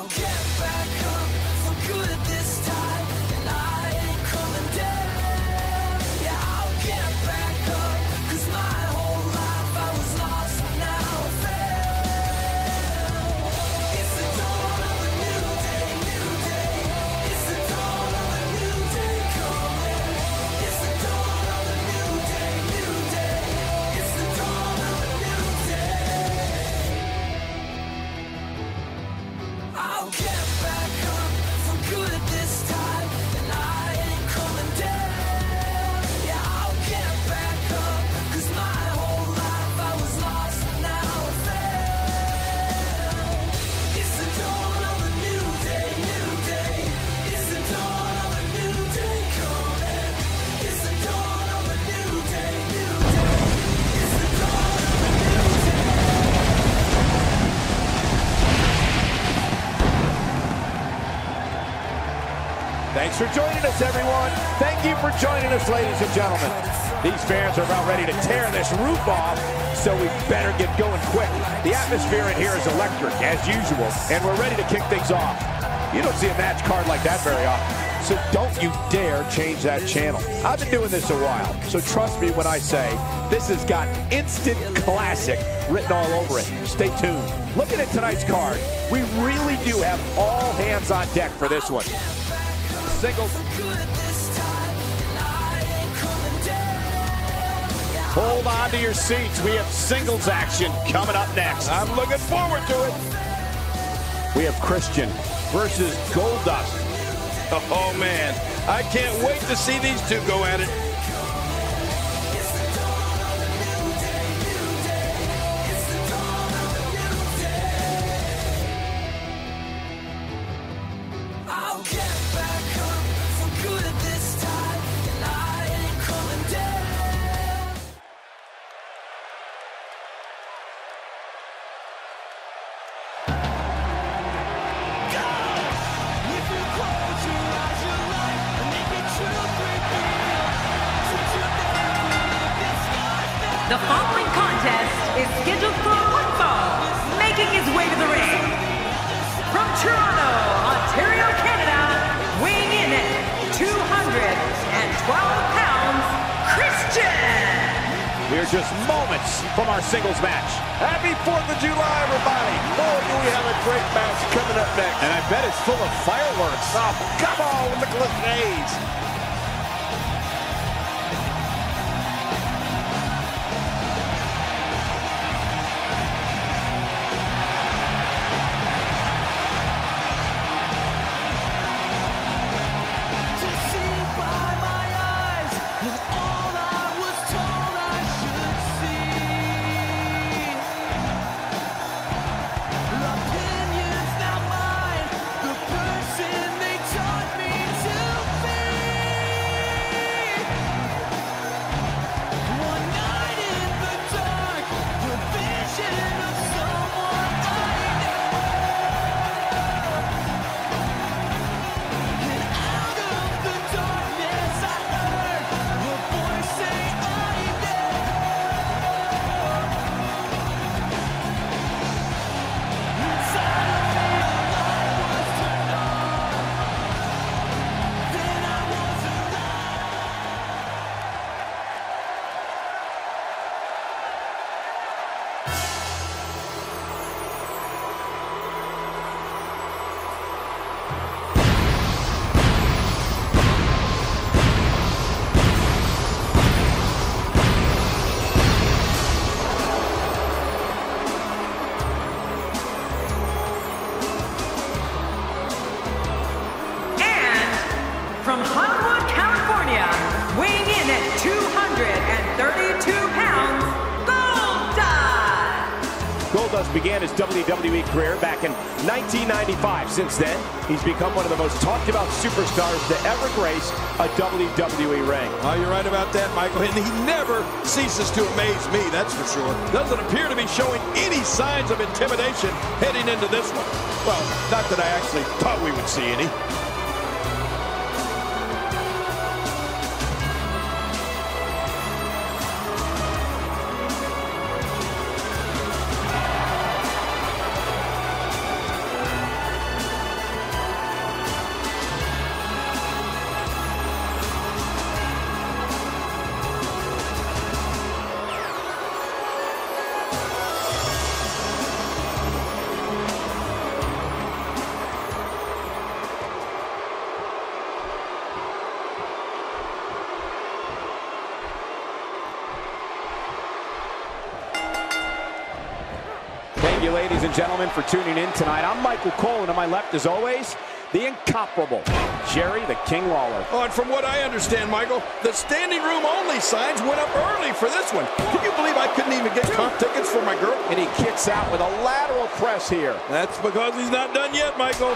I'll get back up for good this time, and I ain't coming down. Yeah, I'll get back up, 'cause my whole life I was lost, and now I found. It's the dawn of a new day, new day. It's the dawn of a new day coming. It's the dawn of a new day, new day. It's the dawn of a new day. I'll get back up for good this time, and I ain't coming down. Yeah, I'll get back up, 'cause my whole life I was lost, and now I found. It's the dawn of a new day, new day. It's the dawn of a new day coming. It's the dawn of a new day, new day. It's the dawn of a new day. Thanks for joining us, everyone. Thank you for joining us, ladies and gentlemen. These fans are about ready to tear this roof off, so we better get going quick. The atmosphere in here is electric, as usual, and we're ready to kick things off. You don't see a match card like that very often, so don't you dare change that channel. I've been doing this a while, so trust me when I say this has got instant classic written all over it. Stay tuned. Looking at tonight's card, we really do have all hands on deck for this one. Singles. Hold on to your seats. We have singles action coming up next. I'm looking forward to it. We have Christian versus Goldust. Oh, man. I can't wait to see these two go at it. I'll get back up for good this time, and I ain't coming down. Go! If you close your eyes, your life, and make it true, reveal. Since you're there, this guy's there. The following contest is scheduled for one fall, making his way to the ring. From Toronto, Ontario, Canada, weighing in at 212 pounds, Christian. We're just moments from our singles match. Happy 4th of July, everybody. Boy, do we have a great match coming up next. And I bet it's full of fireworks. Oh, come on with the cliches. To see by my eyes is all I was told I should see. Opinions now mine, the person they taught me to be. One night in the dark, the vision of someone I know. And out of the darkness I heard the voice say I know. Inside of me a light was turned on. Then I was And from Hollywood, California, weighing in at 232 pounds, Goldust. Goldust began his WWE career back in 1995. Since then, he's become one of the most talked about superstars to ever grace a WWE ring. Oh, you're right about that, Michael. And he never ceases to amaze me, that's for sure. Doesn't appear to be showing any signs of intimidation heading into this one. Well, not that I actually thought we would see any. Thank you, ladies and gentlemen, for tuning in tonight. I'm Michael Cole, and to my left, as always, the incomparable Jerry the King Lawler. Oh, and from what I understand, Michael, the standing room only signs went up early for this one. Can you believe I couldn't even get comp tickets for my girl? And he kicks out with a lateral press here. That's because he's not done yet, Michael.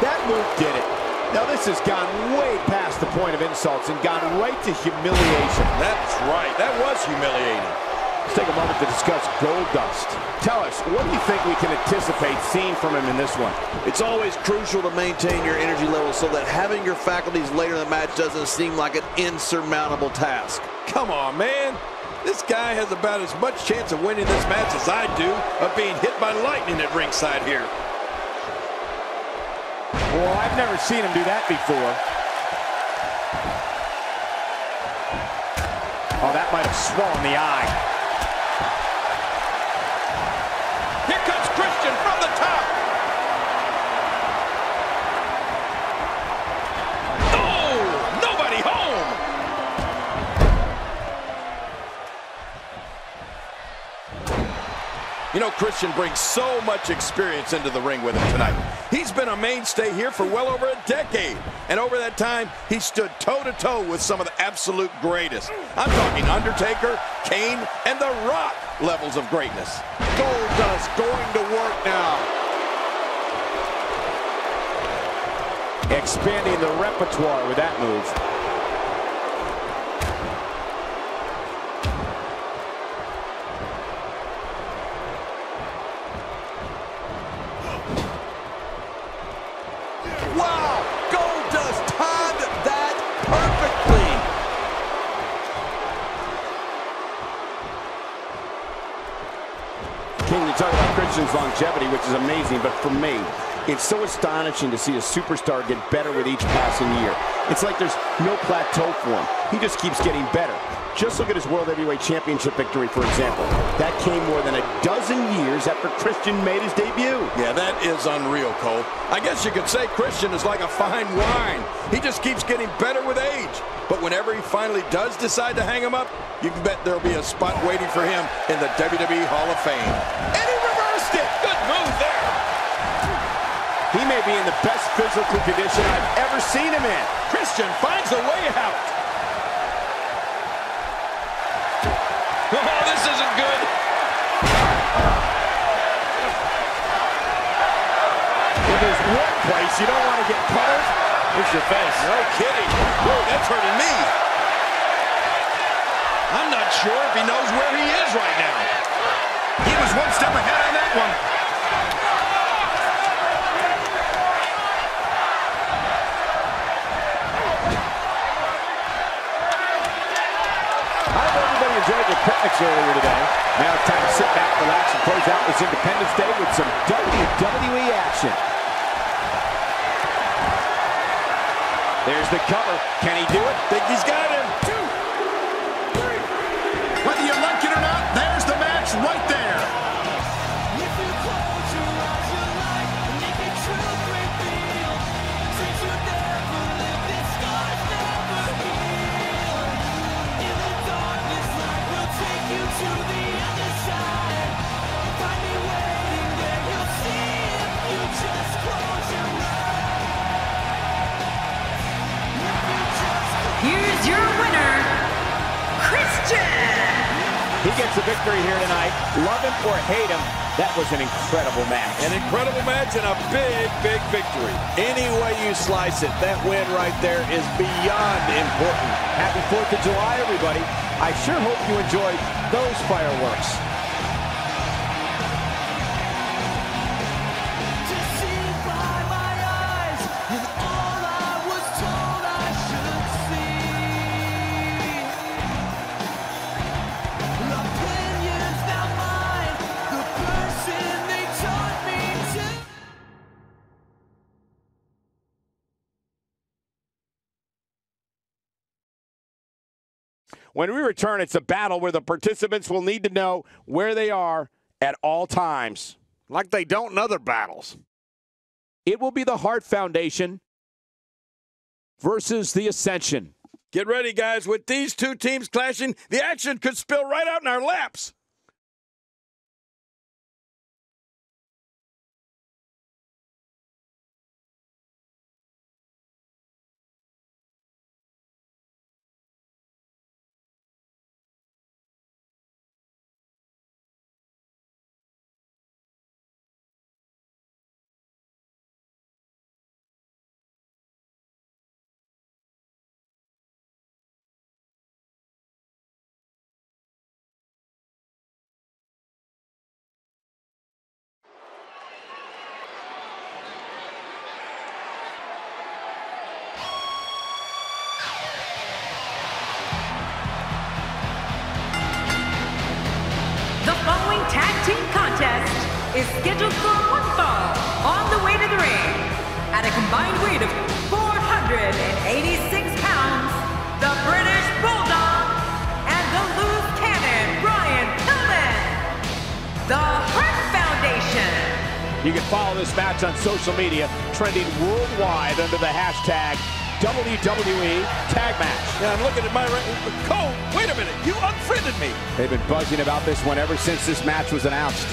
That move did it. Now this has gone way past the point of insults and gone right to humiliation. That's right. That was humiliating. Let's take a moment to discuss Goldust. Tell us, what do you think we can anticipate seeing from him in this one? It's always crucial to maintain your energy level so that having your faculties later in the match doesn't seem like an insurmountable task. Come on, man. This guy has about as much chance of winning this match as I do of being hit by lightning at ringside here. Well, I've never seen him do that before. Oh, that might have swollen the eye. Here comes Christian from the top. Oh, nobody home. You know, Christian brings so much experience into the ring with him tonight. He's been a mainstay here for well over a decade. And over that time, he stood toe-to-toe with some of the absolute greatest. I'm talking Undertaker, Kane, and The Rock levels of greatness. Goldust going to work now. Expanding the repertoire with that move. Wow, Goldust timed that perfectly. King, you talk about Christian's longevity, which is amazing, but for me, it's so astonishing to see a superstar get better with each passing year. It's like there's no plateau for him. He just keeps getting better. Just look at his World Heavyweight Championship victory, for example. That came more than a dozen years after Christian made his debut. Yeah, that is unreal, Cole. I guess you could say Christian is like a fine wine. He just keeps getting better with age. But whenever he finally does decide to hang him up, you can bet there'll be a spot waiting for him in the WWE Hall of Fame. And he reversed it. Good move there. He may be in the best physical condition I've ever seen him in. Christian finds a way out. Oh, this isn't good. If there's one place you don't want to get pulled, it's your face. No kidding. Whoa, that's hurting me. I'm not sure if he knows where he is right now. He was one step ahead on that one. Enjoyed your picnics earlier today. Now it's time to sit back, relax, and close out this Independence Day with some WWE action. There's the cover. Can he do it? Think he's got him. 2, 3. Whether you like it or not, there's the match right there. If you close your eyes, your life make it truth reveal. Since you never lived, this scars never heal. In the darkness, light will take you to the other side. Find me waiting there, you'll see if you just close your eyes. Here's your winner, Christian. He gets the victory here tonight. Love him or hate him, that was an incredible match. An incredible match and a big, big victory. Any way you slice it, that win right there is beyond important. Happy 4th of July, everybody. I sure hope you enjoyed those fireworks. To see by my eyes, and all I was told I should see. Opinions now mine, the person they taught me to. When we return, it's a battle where the participants will need to know where they are at all times. Like they don't in other battles. It will be the Hart Foundation versus the Ascension. Get ready, guys. With these two teams clashing, the action could spill right out in our laps. is scheduled for one fall. On the way to the ring, at a combined weight of 486 pounds, the British Bulldog and the loose cannon, Pillman. The Hart Foundation. You can follow this match on social media, trending worldwide under the hashtag WWE Tag Match. Yeah, I'm looking at my Cole, wait a minute, you unfriended me. They've been buzzing about this one ever since this match was announced.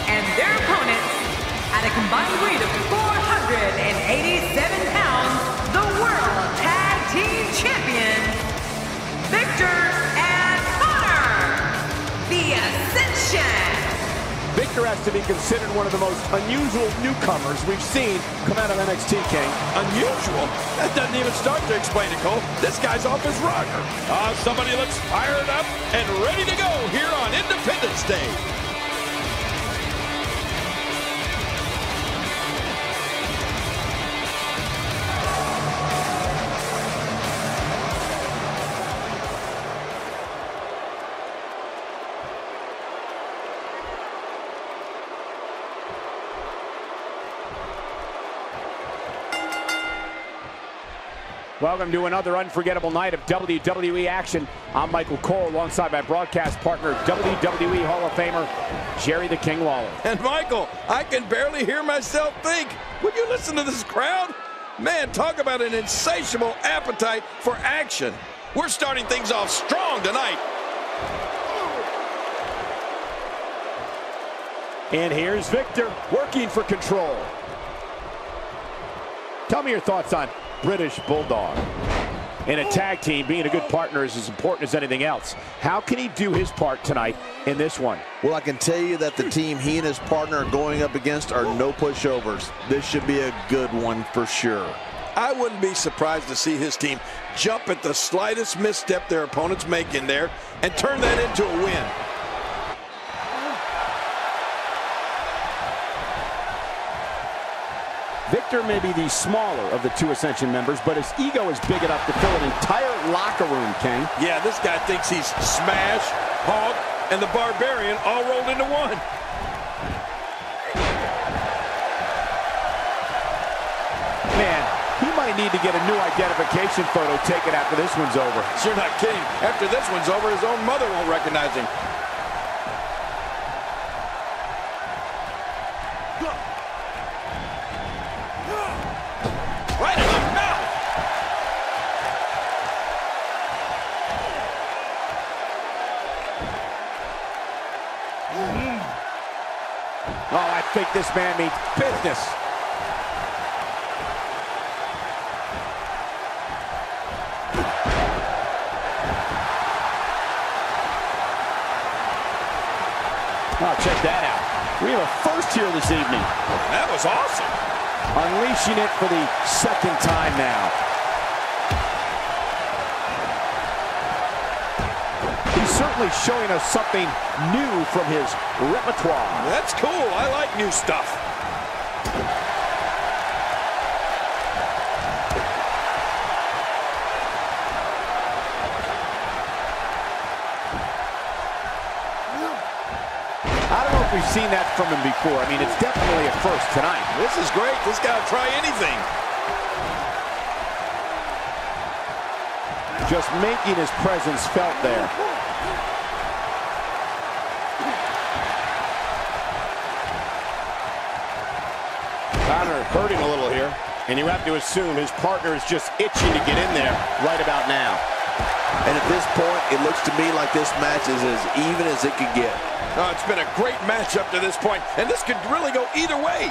And their opponents, at a combined weight of 487 pounds, the World Tag Team Champions, Victor and Connor, the Ascension. Victor has to be considered one of the most unusual newcomers we've seen come out of NXT, King. Unusual? That doesn't even start to explain it, Cole. This guy's off his rocker. Somebody looks fired up and ready to go here on Independence Day. Welcome to another unforgettable night of WWE action. I'm Michael Cole alongside my broadcast partner, WWE Hall of Famer, Jerry the King Lawler. And Michael, I can barely hear myself think. Would you listen to this crowd? Man, talk about an insatiable appetite for action. We're starting things off strong tonight. And here's Victor, working for control. Tell me your thoughts on British Bulldog. In a tag team, being a good partner is as important as anything else. How can he do his part tonight in this one? Well, I can tell you that the team he and his partner are going up against are no pushovers. This should be a good one for sure. I wouldn't be surprised to see his team jump at the slightest misstep their opponents make in there and turn that into a win. Victor may be the smaller of the two Ascension members, but his ego is big enough to fill an entire locker room, King. Yeah, this guy thinks he's Smash, Hawk, and the Barbarian all rolled into one. Man, he might need to get a new identification photo taken after this one's over. You're not kidding. After this one's over, his own mother won't recognize him. Right in the mouth. Oh, I think this man means business. Oh, check that out. We have a first here this evening. That was awesome. Unleashing it for the second time now. He's certainly showing us something new from his repertoire. That's cool. I like new stuff. I don't know if we've seen that from him before. I mean, it's definitely a first tonight. This is great. This guy will try anything. Just making his presence felt there. Connor hurting a little here, and you have to assume his partner is just itching to get in there right about now. And at this point, it looks to me like this match is as even as it could get. Oh, it's been a great match up to this point, and this could really go either way.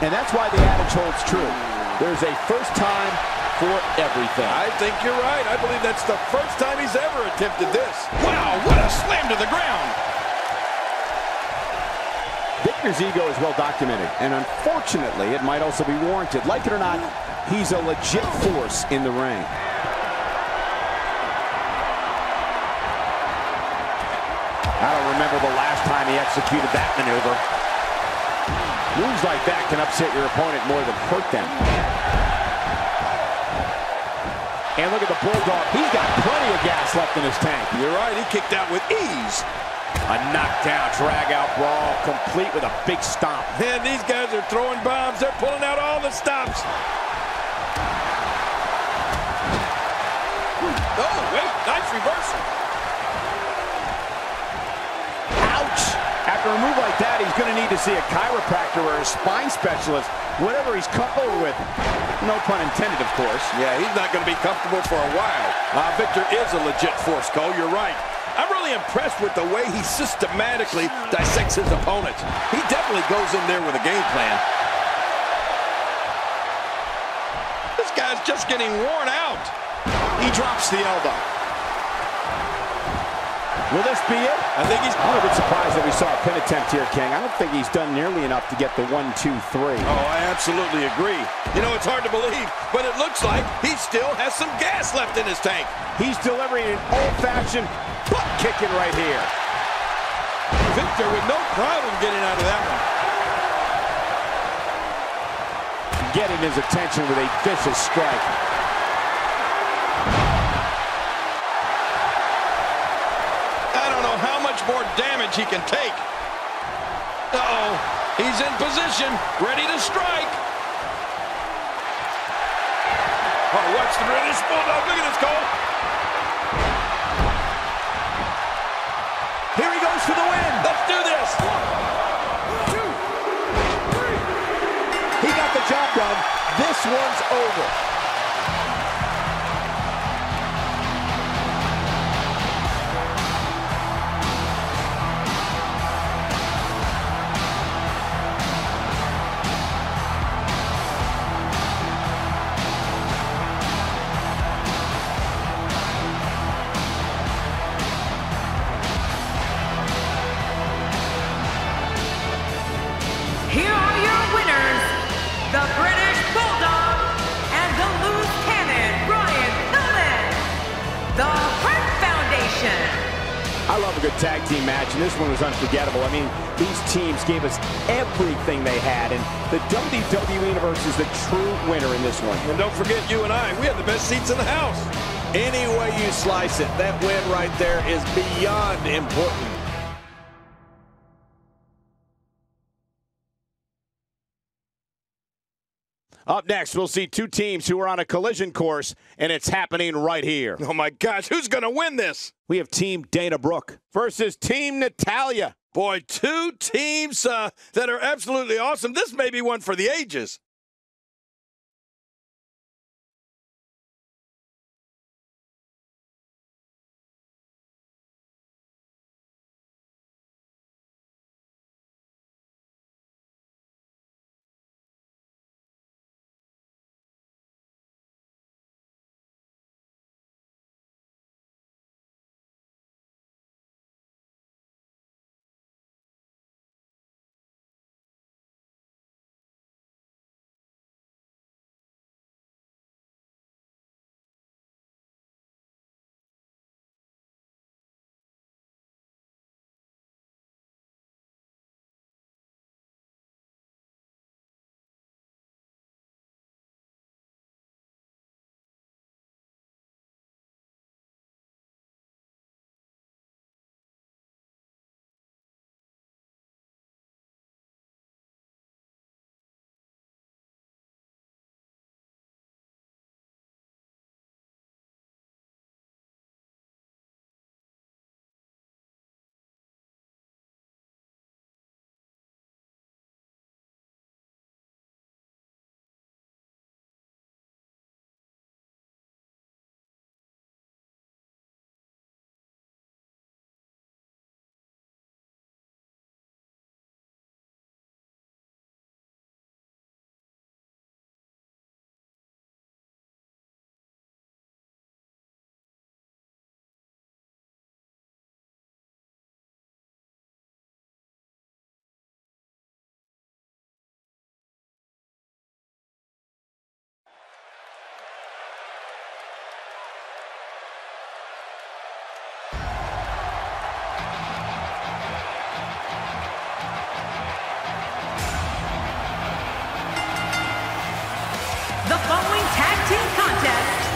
And that's why the adage holds true. There's a first time for everything. I think you're right. I believe that's the first time he's ever attempted this. Wow, what a slam to the ground. Victor's ego is well documented, and unfortunately, it might also be warranted. Like it or not, he's a legit force in the ring. I don't remember the last time he executed that maneuver. Moves like that can upset your opponent more than hurt them. And look at the Bulldog. He's got plenty of gas left in his tank. You're right, he kicked out with ease. A knockdown, drag-out brawl, complete with a big stomp. Man, these guys are throwing bombs. They're pulling out all the stops. Oh, wait, nice reversal. Ouch! After a move like that, he's going to need to see a chiropractor or a spine specialist, whatever he's comfortable with. No pun intended, of course. Yeah, he's not going to be comfortable for a while. Victor is a legit force, Cole. You're right. I'm really impressed with the way he systematically dissects his opponents. He definitely goes in there with a game plan. This guy's just getting worn out. He drops the elbow. Will this be it? I think he's... I'm a bit surprised that we saw a pin attempt here, King. I don't think he's done nearly enough to get the 1, 2, 3. Oh, I absolutely agree. You know, it's hard to believe, but it looks like he still has some gas left in his tank. He's delivering an old-fashioned butt kicking right here. Victor with no problem getting out of that one. Getting his attention with a vicious strike. I don't know how much more damage he can take. Uh-oh, he's in position, ready to strike. Oh, watch the British Bulldog. Look at this, Cole. Here he goes for the win. Let's do this. 1, 2, 3. He got the job done. This one's over. Here are your winners, the British Bulldog and the loose cannon, Pillman. The Hart Foundation. I love a good tag team match, and this one was unforgettable. I mean, these teams gave us everything they had, and the WWE Universe is the true winner in this one. And don't forget you and I, we had the best seats in the house. Any way you slice it, that win right there is beyond important. Up next, we'll see two teams who are on a collision course, and it's happening right here. Oh, my gosh, who's going to win this? We have Team Dana Brooke versus Team Natalya. Boy, two teams that are absolutely awesome. This may be one for the ages.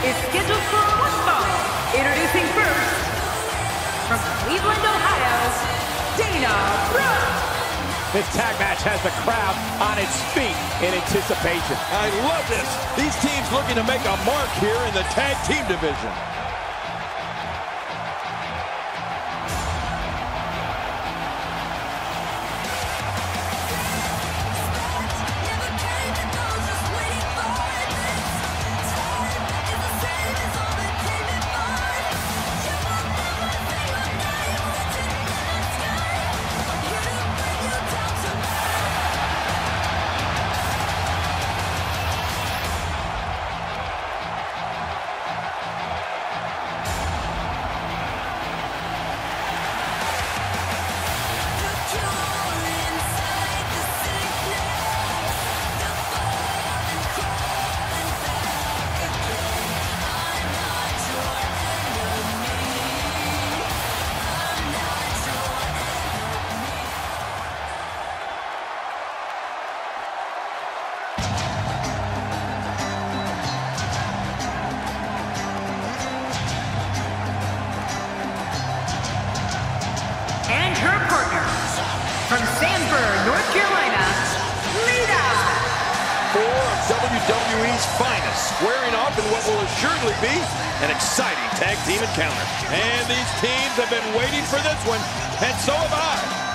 is scheduled for one fall. Introducing first, from Cleveland, Ohio, Dana Brooke. This tag match has the crowd on its feet in anticipation. I love this. These teams looking to make a mark here in the tag team division. And her partners, from Sanford, North Carolina, Lita. Four of WWE's finest, squaring off in what will assuredly be an exciting tag team encounter. And these teams have been waiting for this one, and so have I.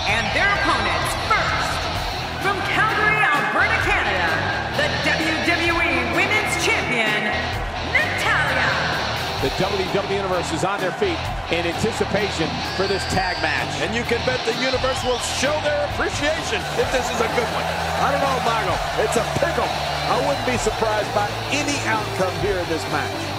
And their opponents, first, from Calgary, Alberta, Canada, the WWE Women's Champion, Natalya. The WWE Universe is on their feet in anticipation for this tag match. And you can bet the universe will show their appreciation if this is a good one. I don't know, Michael. It's a pickle. I wouldn't be surprised by any outcome here in this match.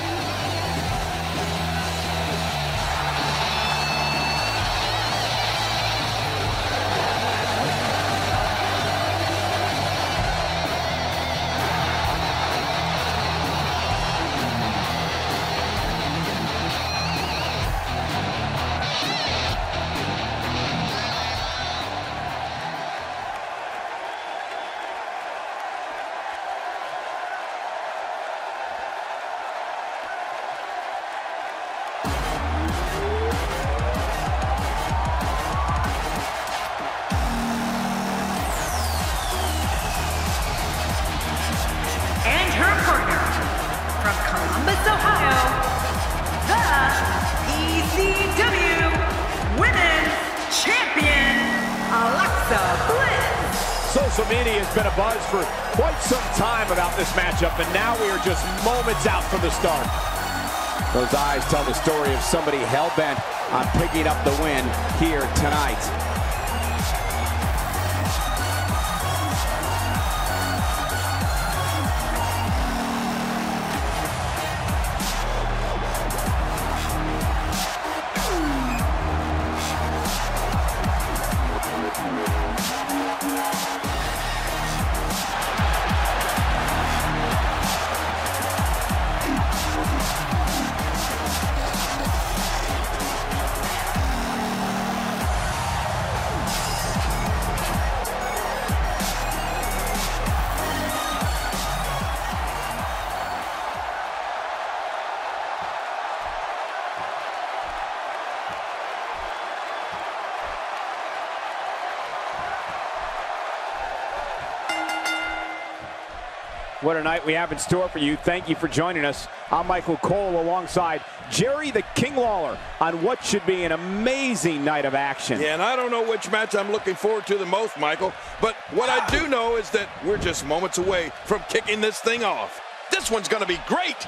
And her partner, from Columbus, Ohio, the ECW Women's Champion, Alexa Bliss. Social media has been abuzz for quite some time about this matchup, and now we are just moments out from the start. Those eyes tell the story of somebody hell-bent on picking up the win here tonight. What a night we have in store for you. Thank you for joining us. I'm Michael Cole alongside Jerry the King Lawler on what should be an amazing night of action. Yeah, and I don't know which match I'm looking forward to the most, Michael, but what I do know is that we're just moments away from kicking this thing off. This one's going to be great.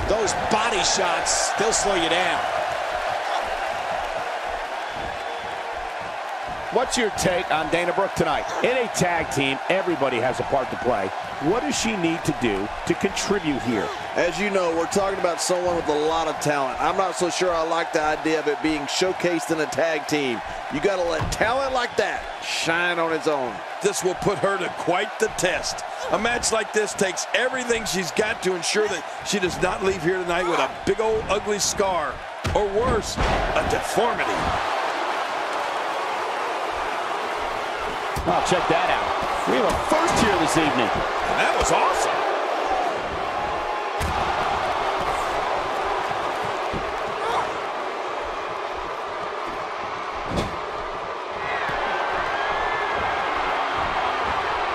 Those body shots, they'll slow you down. what's your take on Dana Brooke tonight? In a tag team, everybody has a part to play. What does she need to do to contribute here? As you know, we're talking about someone with a lot of talent. I'm not so sure I like the idea of it being showcased in a tag team. You got to let talent like that shine on its own. This will put her to quite the test. A match like this takes everything she's got to ensure that she does not leave here tonight with a big old ugly scar, or worse, a deformity. Oh, check that out. We have a first here this evening. That was awesome.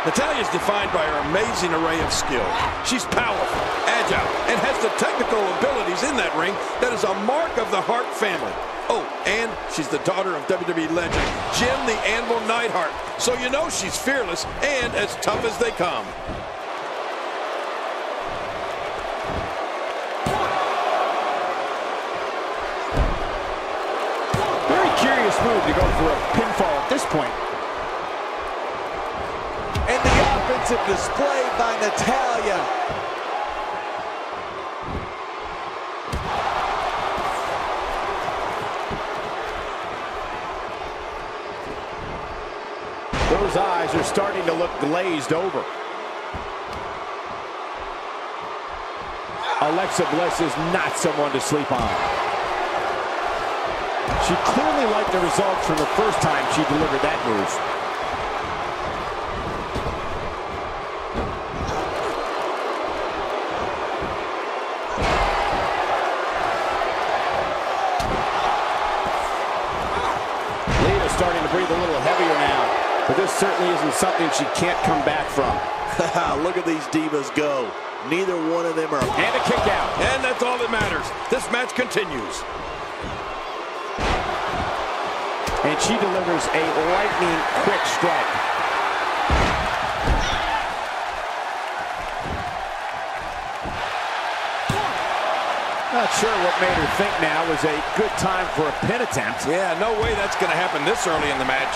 Natalya is defined by her amazing array of skill. She's powerful, agile, and has the technical abilities in that ring that is a mark of the Hart family. Oh, and she's the daughter of WWE legend Jim the Anvil Neidhart. So you know she's fearless and as tough as they come. Very curious move to go for a pinfall at this point. And the offensive display by Natalya. Those eyes are starting to look glazed over. Alexa Bliss is not someone to sleep on. She clearly liked the results from the first time she delivered that move. Lita's starting to breathe a little heavier now. But this certainly isn't something she can't come back from. Look at these divas go. Neither one of them are... And a kick out. And that's all that matters. This match continues. And she delivers a lightning quick strike. Not sure what made her think now was a good time for a pin attempt. Yeah, no way that's going to happen this early in the match.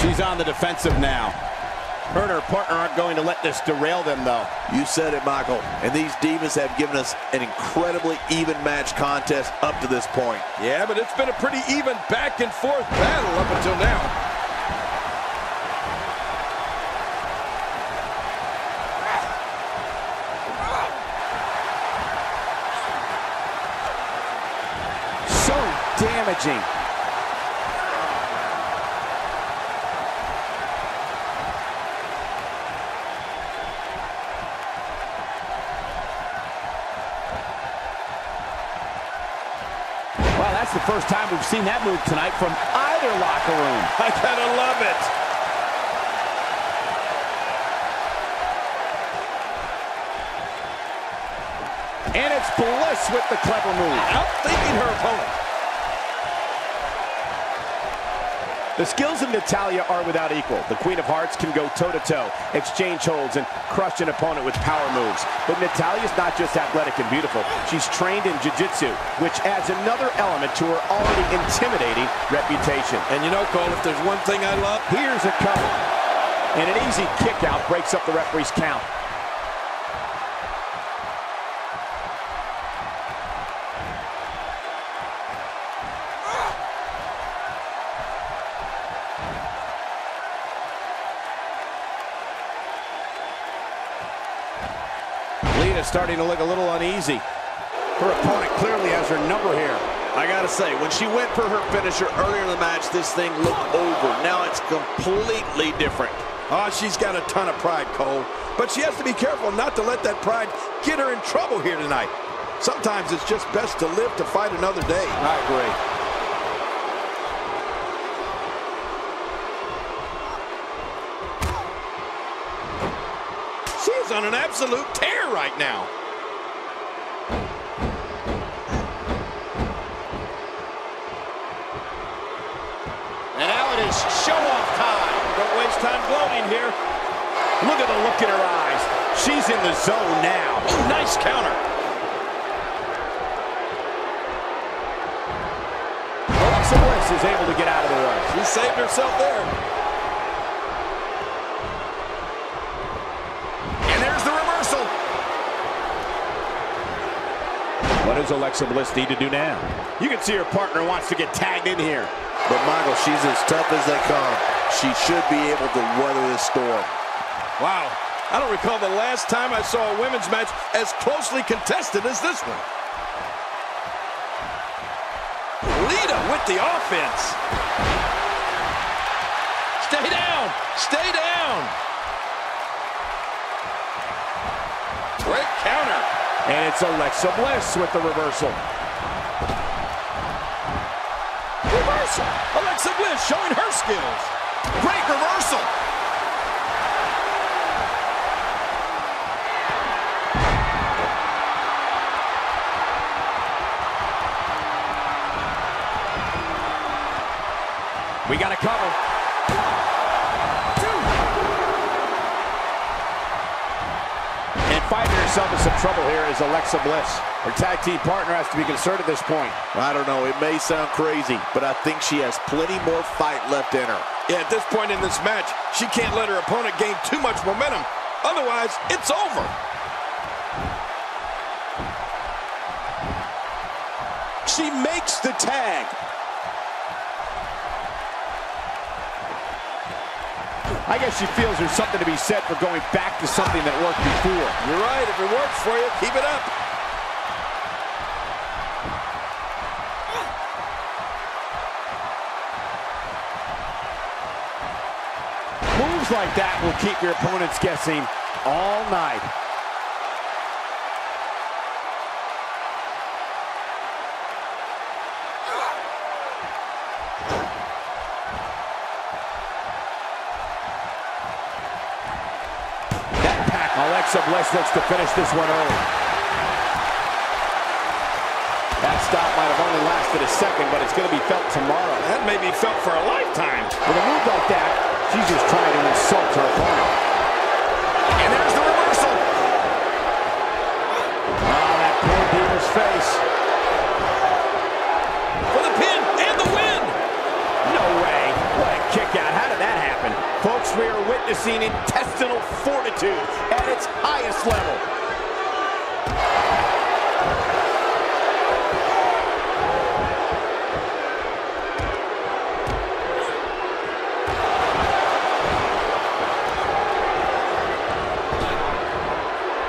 She's on the defensive now. Her and her partner aren't going to let this derail them, though. You said it, Michael. And these divas have given us an incredibly even match contest up to this point. Yeah, but it's been a pretty even back and forth battle up until now. So damaging. Well, that's the first time we've seen that move tonight from either locker room. I gotta love it. And it's Bliss with the clever move. Outthinking her opponent. The skills of Natalya are without equal. The Queen of Hearts can go toe-to-toe, exchange holds, and crush an opponent with power moves. But Natalya's not just athletic and beautiful. She's trained in jiu-jitsu, which adds another element to her already intimidating reputation. And you know, Cole, if there's one thing I love... Here's a cover. And an easy kick out breaks up the referee's count. Lita's starting to look a little uneasy. Her opponent clearly has her number here. I gotta say, when she went for her finisher earlier in the match, this thing looked over. Now it's completely different. Oh, she's got a ton of pride, Cole. But she has to be careful not to let that pride get her in trouble here tonight. Sometimes it's just best to live to fight another day. I agree. She's on an absolute tear right now. Nice show-off time. Don't waste time gloating here. Look at the look in her eyes. She's in the zone now. Ooh, nice counter. Alexa Bliss is able to get out of the way. She saved herself there. And there's the reversal. What does Alexa Bliss need to do now? You can see her partner wants to get tagged in here. But Michael, she's as tough as they come. She should be able to weather this storm. Wow. I don't recall the last time I saw a women's match as closely contested as this one. Lita with the offense. Stay down. Stay down. Great counter. And it's Alexa Bliss with the reversal. Reversal. Alexa Bliss showing her skills. Great reversal. We got a cover. And finding herself in some trouble here is Alexa Bliss. Her tag team partner has to be concerned at this point. I don't know, it may sound crazy, but I think she has plenty more fight left in her. Yeah, at this point in this match, she can't let her opponent gain too much momentum. Otherwise, it's over. She makes the tag. I guess she feels there's something to be said for going back to something that worked before. You're right. If it works for you, keep it up. Moves like that will keep your opponents guessing all night. Alexa Bliss looks to finish this one early. That stop might have only lasted a second, but it's going to be felt tomorrow. That may be felt for a lifetime. With a move like that, she's just trying to insult her opponent. And there's the reversal. Oh, that poor Diva's face. For the pin and the win. No way. What a kick out. How did that happen? Folks, we are witnessing intestinal fortitude at its highest level.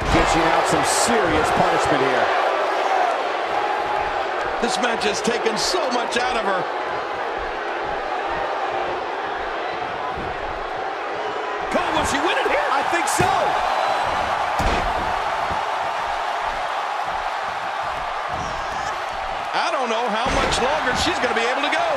Dishing out some serious punishment here. This match has taken so much out of her. Will she win it here? I think so. I don't know how much longer she's going to be able to go.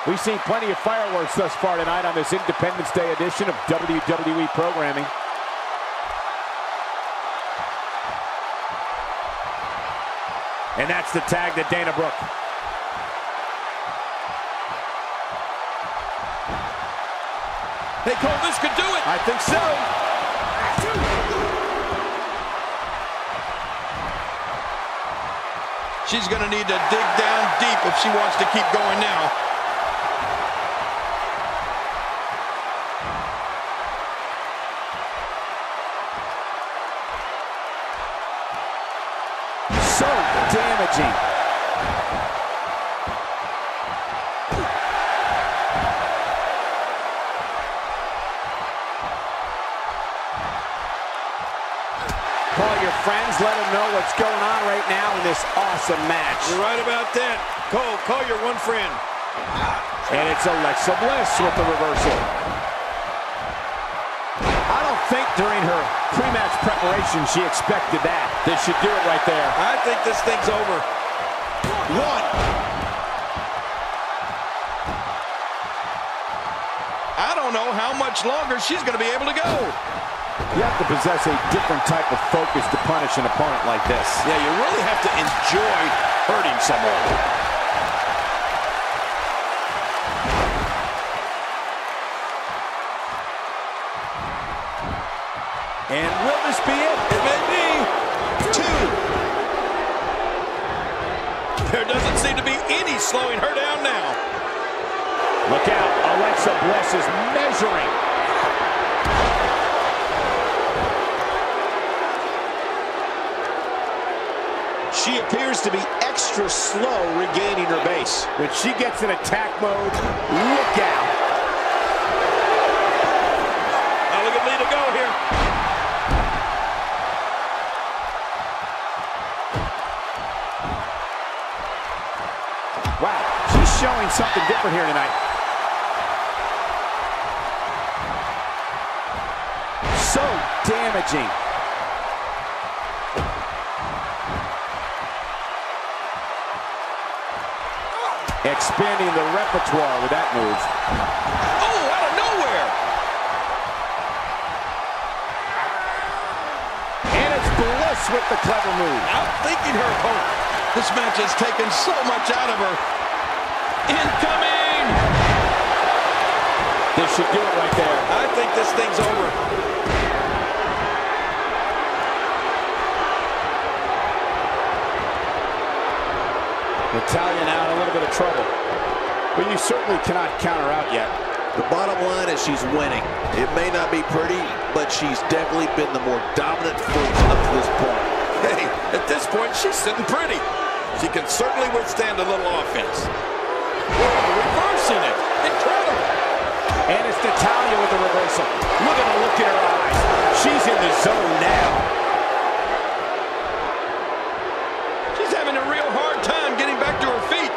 We've seen plenty of fireworks thus far tonight on this Independence Day edition of WWE programming. And that's the tag to Dana Brooke. Hey, Cole, this could do it. I think so. She's going to need to dig down deep if she wants to keep going now. So damaging. Call your friends, let them know what's going on right now in this awesome match. You're right about that. Cole, call your one friend. And it's Alexa Bliss with the reversal. I don't think during her pre-match preparation she expected that. This should do it right there. I think this thing's over. One. I don't know how much longer she's going to be able to go. You have to possess a different type of focus to punish an opponent like this. Yeah, you really have to enjoy hurting someone. And will this be it? It may be. 2. There doesn't seem to be any slowing her down now. Look out, Alexa Bliss is measuring. She appears to be extra slow regaining her base. When she gets in attack mode, look out. Now look at Lita go here. Wow, she's showing something different here tonight. So damaging. Expanding the repertoire with that move. Oh, out of nowhere. And it's Bliss with the clever move. Outthinking her opponent. This match has taken so much out of her. Incoming! This should do it right there. I think this thing's over. Natalya now in a little bit of trouble. But you certainly cannot count her out yet. The bottom line is she's winning. It may not be pretty, but she's definitely been the more dominant force up to this point. Hey, at this point, she's sitting pretty. She can certainly withstand a little offense. Whoa, reversing it. Incredible. And it's Natalya with the reversal. Look at the look in her eyes. She's in the zone now. She's having a real hard time getting back to her feet.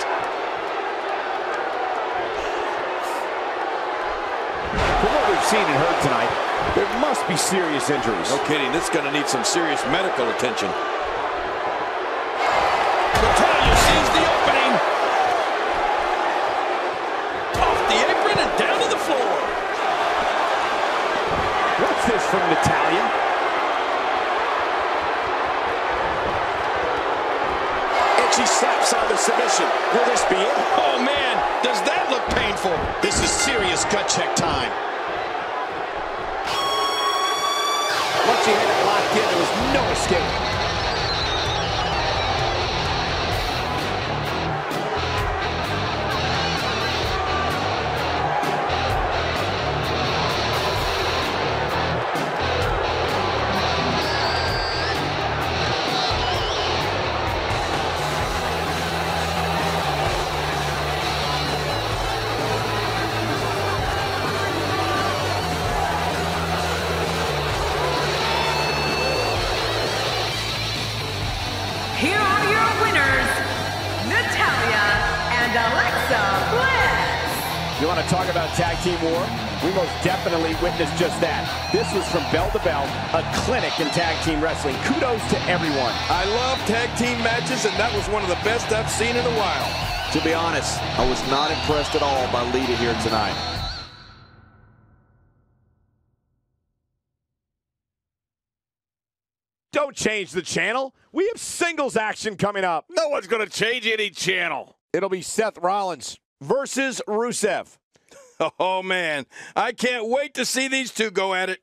From what we've seen and heard tonight, there must be serious injuries. No kidding, this is going to need some serious medical attention. Natalya sees the opening. Off the apron and down to the floor. What's this from Natalya? And she slaps on the submission. Will this be it? Oh, man, does that look painful? This is serious gut check time. Once she had it locked in, there was no escape. Here are your winners, Natalya and Alexa Bliss. You want to talk about tag team war? We most definitely witnessed just that. This was from bell to bell, a clinic in tag team wrestling. Kudos to everyone. I love tag team matches, and that was one of the best I've seen in a while. To be honest, I was not impressed at all by Lita here tonight. Don't change the channel. We have singles action coming up. No one's going to change any channel. It'll be Seth Rollins versus Rusev. Oh, man. I can't wait to see these two go at it.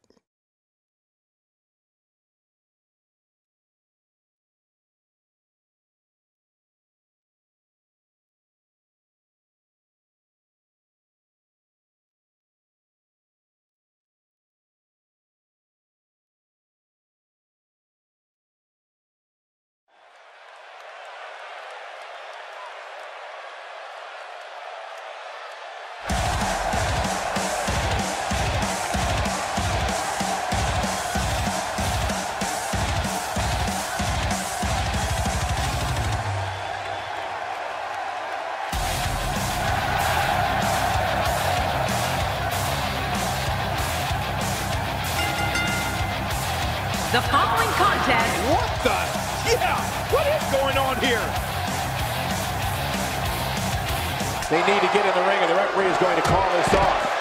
The following contest What the? Yeah, what is going on here? They need to get in the ring, and the referee is going to call this off.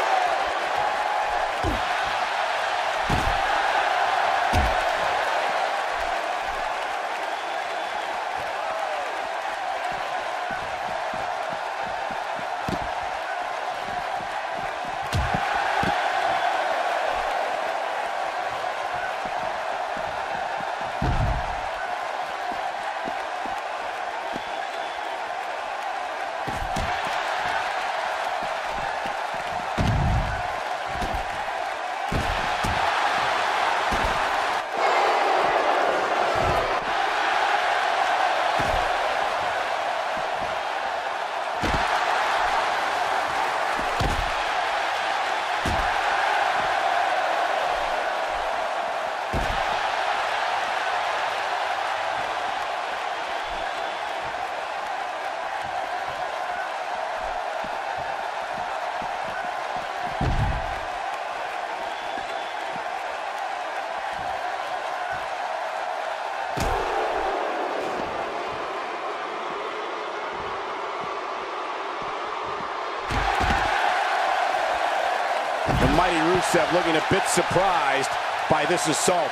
Mighty Rusev looking a bit surprised by this assault.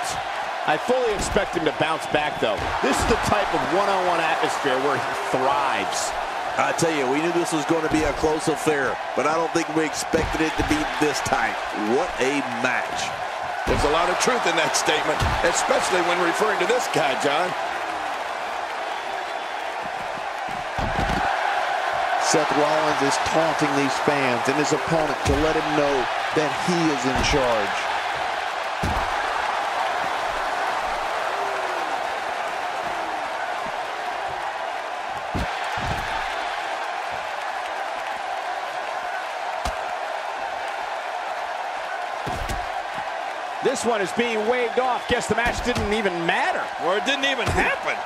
I fully expect him to bounce back, though. This is the type of one-on-one atmosphere where he thrives. I tell you, we knew this was going to be a close affair, but I don't think we expected it to be this tight. What a match. There's a lot of truth in that statement, especially when referring to this guy, John. Seth Rollins is taunting these fans and his opponent to let him know that he is in charge. This one is being waved off. Guess the match didn't even matter. Or it didn't even happen.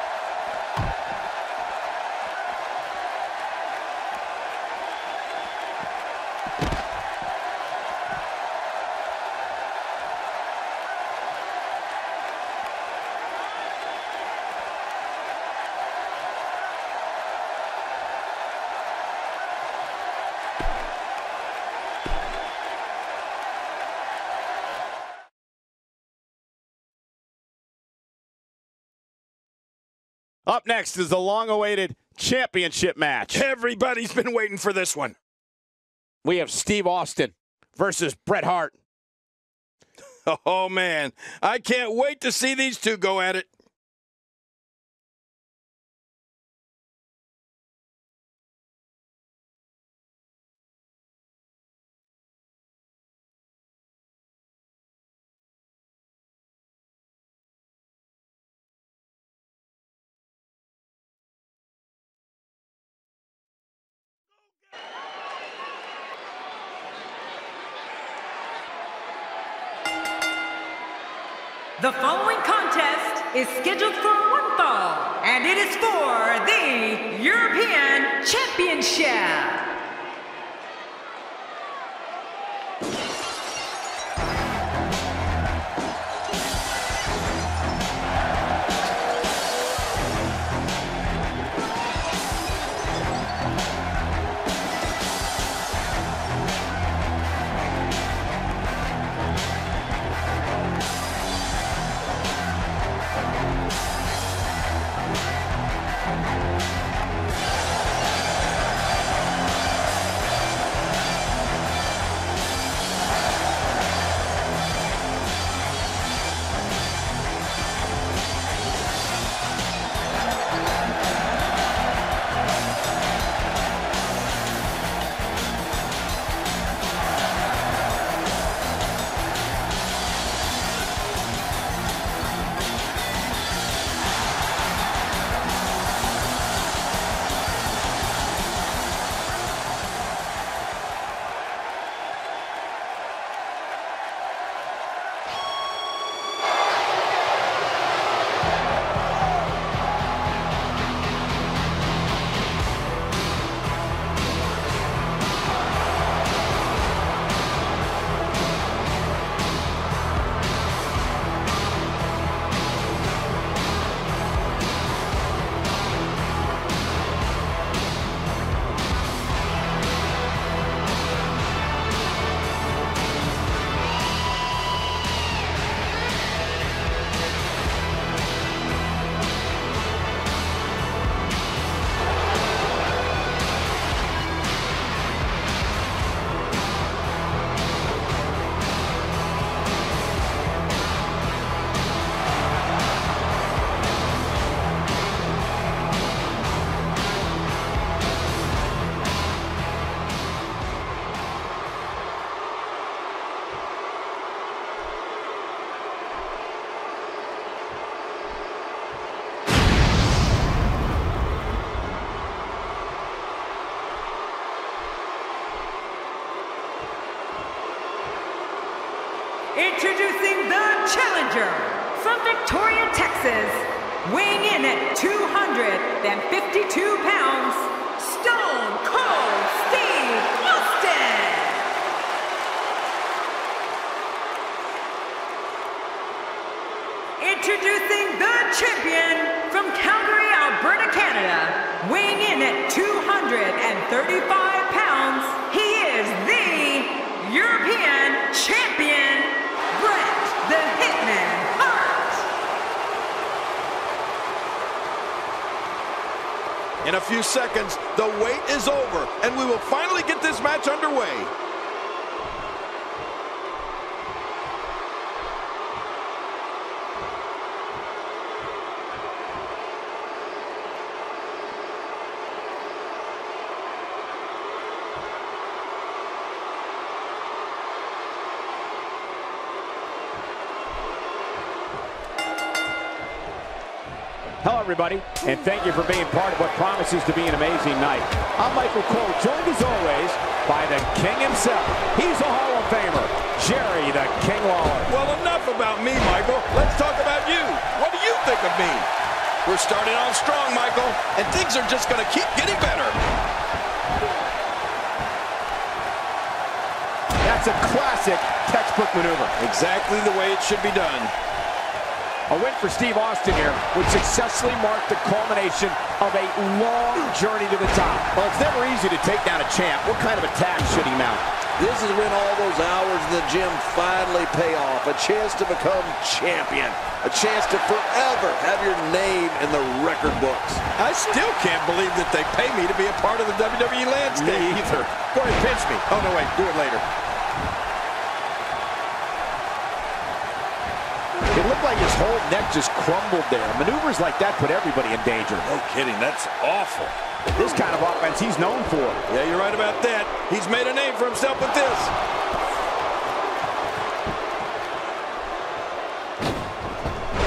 Up next is the long-awaited championship match. Everybody's been waiting for this one. We have Steve Austin versus Bret Hart. Oh, man. I can't wait to see these two go at it. The following contest is scheduled for one fall, and it is for the European Championship. Introducing the challenger from Victoria, Texas, weighing in at 252 pounds, Stone Cold Steve Austin. Introducing the champion from Calgary, Alberta, Canada, weighing in at 235 pounds, he is the European Champion, Bret the Hitman Hart. In a few seconds, the wait is over, and we will finally get this match underway. Hello, everybody, and thank you for being part of what promises to be an amazing night. I'm Michael Cole, joined as always by the King himself. He's a Hall of Famer, Jerry the King Lawler. Well, enough about me, Michael. Let's talk about you. What do you think of me? We're starting off strong, Michael, and things are just going to keep getting better. That's a classic textbook maneuver. Exactly the way it should be done. A win for Steve Austin here would successfully mark the culmination of a long journey to the top. Well, it's never easy to take down a champ. What kind of attack should he mount? This is when all those hours in the gym finally pay off. A chance to become champion. A chance to forever have your name in the record books. I still can't believe that they pay me to be a part of the WWE landscape. Me either. Go ahead, pinch me. Oh, no, wait. Do it later. It looked like his whole neck just crumbled there. Maneuvers like that put everybody in danger. No kidding. That's awful. This kind of offense he's known for. Yeah, you're right about that. He's made a name for himself with this.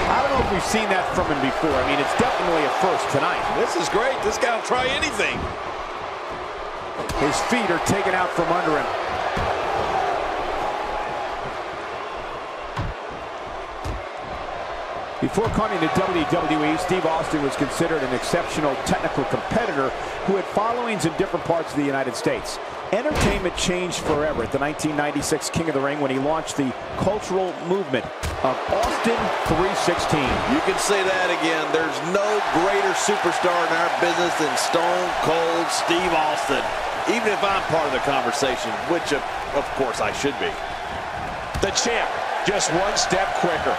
I don't know if we've seen that from him before. I mean, it's definitely a first tonight. This is great. This guy will try anything. His feet are taken out from under him. Before coming to WWE, Steve Austin was considered an exceptional technical competitor who had followings in different parts of the United States. Entertainment changed forever at the 1996 King of the Ring when he launched the cultural movement of Austin 316. You can say that again. There's no greater superstar in our business than Stone Cold Steve Austin. Even if I'm part of the conversation, which of course I should be. The champ, just one step quicker.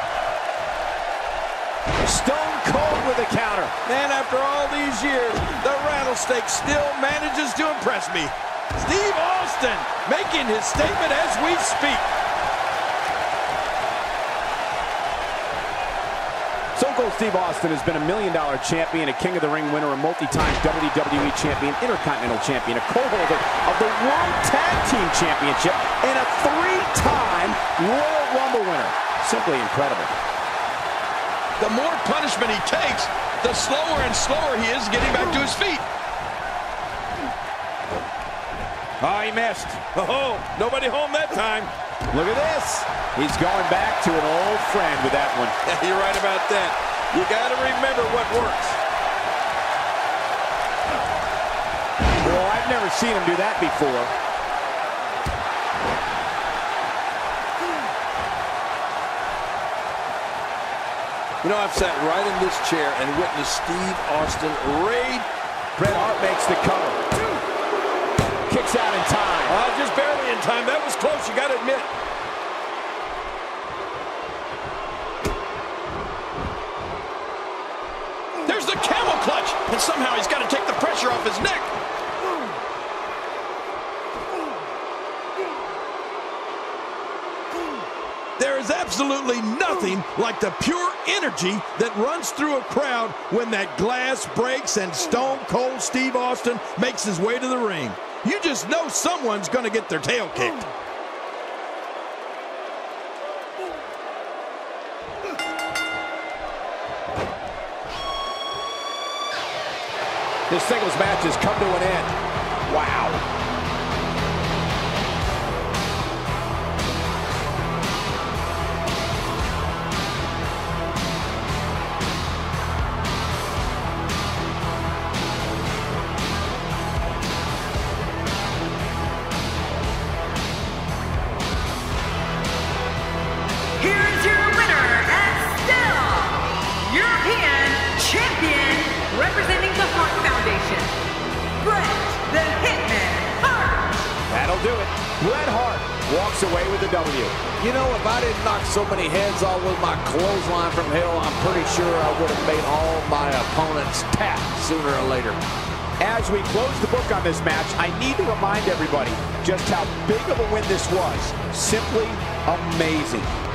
Stone Cold with a counter. And after all these years, the Rattlesnake still manages to impress me. Steve Austin making his statement as we speak. Stone Cold Steve Austin has been a $1 million champion, a King of the Ring winner, a multi-time WWE champion, Intercontinental champion, a co-holder of the World Tag Team Championship, and a 3-time Royal Rumble winner. Simply incredible. The more punishment he takes, the slower and slower he is getting back to his feet. Oh, he missed. Oh, nobody home that time. Look at this. He's going back to an old friend with that one. Yeah, you're right about that. You got to remember what works. Well, I've never seen him do that before. You know, I've sat right in this chair and witnessed Steve Austin raid. Bret Hart makes the cover. Kicks out in time. Just barely in time. That was close, you got to admit. There's the camel clutch. And somehow he's got to take the pressure off his neck. There is absolutely nothing like the pure energy that runs through a crowd when that glass breaks and Stone Cold Steve Austin makes his way to the ring. You just know someone's going to get their tail kicked. This singles match has come to an end. Wow. Here's your winner and still European Champion, representing the Hart Foundation, Bret the Hitman Hart. walks away with the W. You know, if I didn't knock so many heads off with my clothesline from hell, I'm pretty sure I would have made all my opponents tap sooner or later. As we close the book on this match, I need to remind everybody just how big of a win this was. Simply amazing.